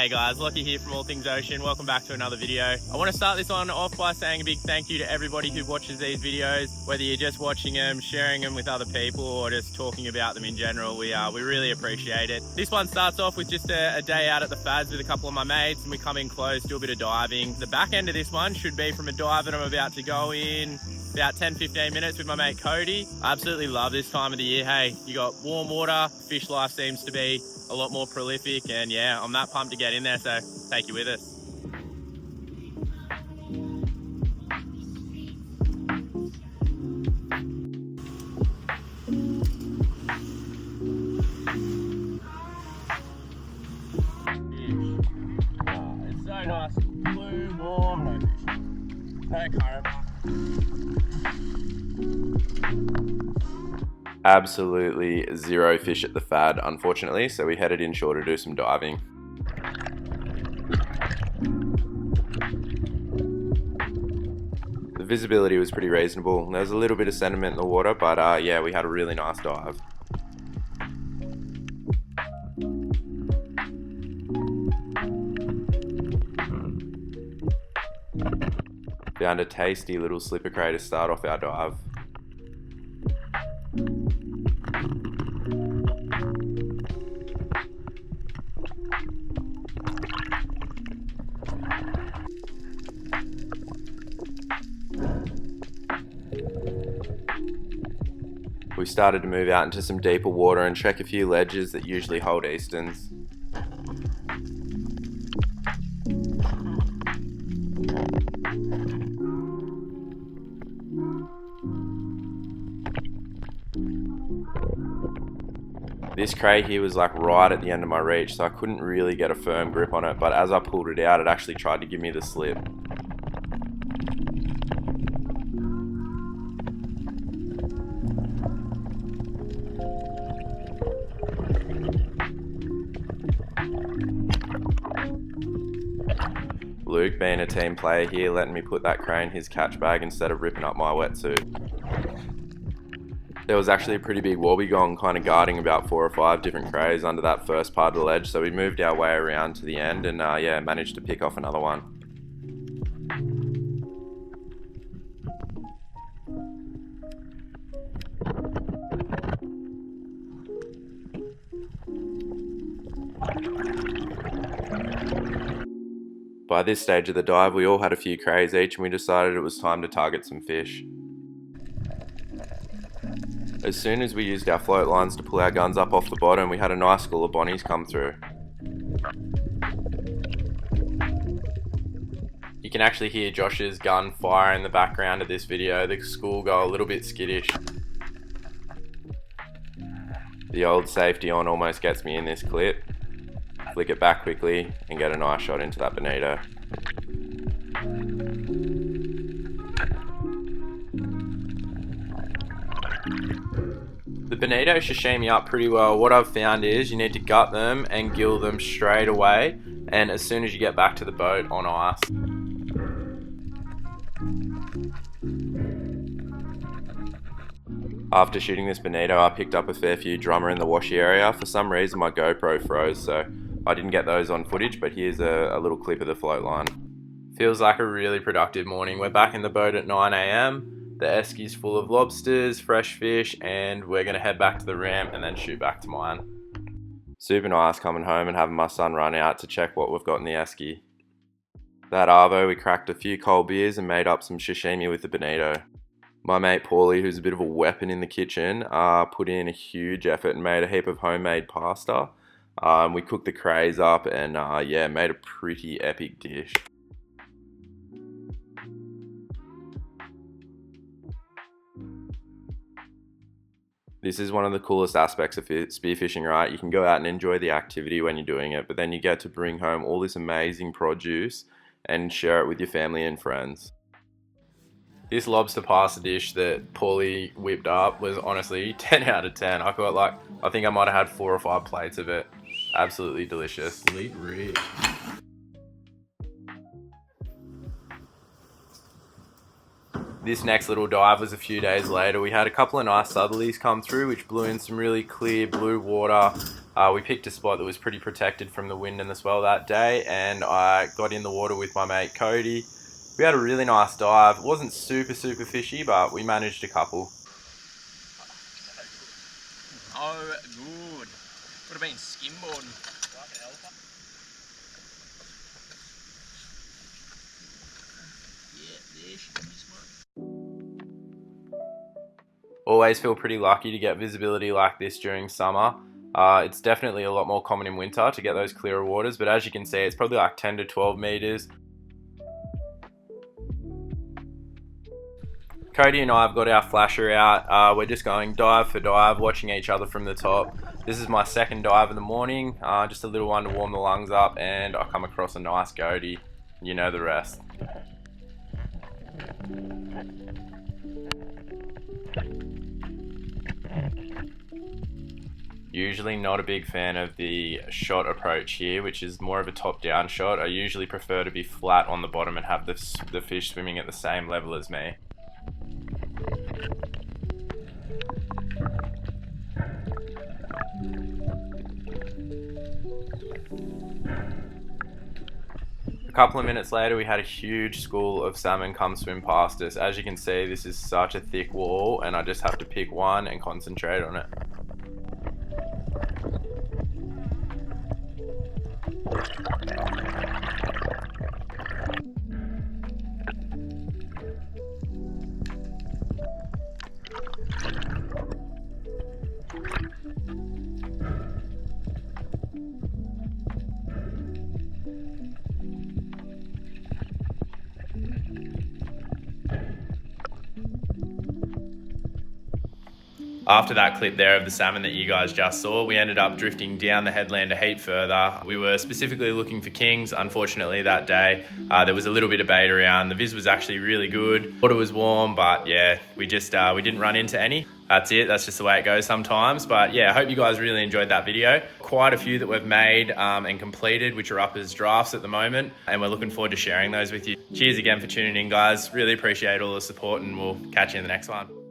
Hey guys, Lockie here from All Things Ocean. Welcome back to another video. I want to start this one off by saying a big thank you to everybody who watches these videos, whether you're just watching them, sharing them with other people, or just talking about them in general. We really appreciate it. This one starts off with just a day out at the Fads with a couple of my mates, and we come in close, do a bit of diving. The back end of this one should be from a dive that I'm about to go in about 10-15 minutes with my mate Cody. I absolutely love this time of the year. Hey, you got warm water, fish life seems to be a lot more prolific, and yeah, I'm that pumped to get in there, so take you with us. It's so nice, blue, warm, no fish, no current. Absolutely zero fish at the Fad, unfortunately, so we headed inshore to do some diving. The visibility was pretty reasonable. There was a little bit of sediment in the water, but yeah, we had a really nice dive. Found a tasty little slipper cray to start off our dive. We started to move out into some deeper water and check a few ledges that usually hold easterns. This cray here was like right at the end of my reach, so I couldn't really get a firm grip on it, but as I pulled it out, it actually tried to give me the slip. Luke, being a team player here, letting me put that cray in his catch bag instead of ripping up my wetsuit. There was actually a pretty big wobbegong kind of guarding about 4 or 5 different crays under that first part of the ledge, so we moved our way around to the end and yeah, managed to pick off another one. By this stage of the dive, we all had a few crays each and we decided it was time to target some fish. As soon as we used our float lines to pull our guns up off the bottom, we had a nice school of bonnies come through. You can actually hear Josh's gun fire in the background of this video. The school go a little bit skittish. The old safety on almost gets me in this clip. Flick it back quickly and get a nice shot into that bonito. The bonito sashimi up pretty well. What I've found is you need to gut them and gill them straight away, and as soon as you get back to the boat on ice. After shooting this bonito, I picked up a fair few drummer in the washy area. For some reason my GoPro froze, so I didn't get those on footage, but here's a little clip of the float line. Feels like a really productive morning. We're back in the boat at 9 AM. The esky's full of lobsters, fresh fish, and we're gonna head back to the ramp and then shoot back to mine. Super nice coming home and having my son run out to check what we've got in the esky. That arvo, we cracked a few cold beers and made up some sashimi with the bonito. My mate Paulie, who's a bit of a weapon in the kitchen, put in a huge effort and made a heap of homemade pasta. We cooked the crays up and yeah, made a pretty epic dish. This is one of the coolest aspects of spearfishing, right? You can go out and enjoy the activity when you're doing it, but then you get to bring home all this amazing produce and share it with your family and friends. This lobster pasta dish that Paulie whipped up was honestly 10 out of 10. I think I might have had 4 or 5 plates of it. Absolutely delicious. Sweet rich. This next little dive was a few days later. We had a couple of nice southerlies come through which blew in some really clear blue water. We picked a spot that was pretty protected from the wind and the swell that day, and I got in the water with my mate Cody. We had a really nice dive. It wasn't super fishy, but we managed a couple. Oh, good. Would have been skimboard. Like an elephant. Yeah, there she comes. Always feel pretty lucky to get visibility like this during summer. It's definitely a lot more common in winter to get those clearer waters, but as you can see, it's probably like 10 to 12 meters. Cody and I have got our flasher out. We're just going dive for dive, watching each other from the top. This is my second dive of the morning, just a little one to warm the lungs up, and I come across a nice goatee. You know the rest. Usually not a big fan of the shot approach here, which is more of a top-down shot. I usually prefer to be flat on the bottom and have the fish swimming at the same level as me. A couple of minutes later, we had a huge school of salmon come swim past us. As you can see, this is such a thick wall, and I just have to pick one and concentrate on it. After that clip there of the salmon that you guys just saw, we ended up drifting down the headland a heap further. We were specifically looking for kings. Unfortunately that day there was a little bit of bait around. The viz was actually really good. Water was warm, but yeah, we didn't run into any. That's it, that's just the way it goes sometimes. But yeah, I hope you guys really enjoyed that video. Quite a few that we've made and completed, which are up as drafts at the moment, and we're looking forward to sharing those with you. Cheers again for tuning in, guys. Really appreciate all the support, and we'll catch you in the next one.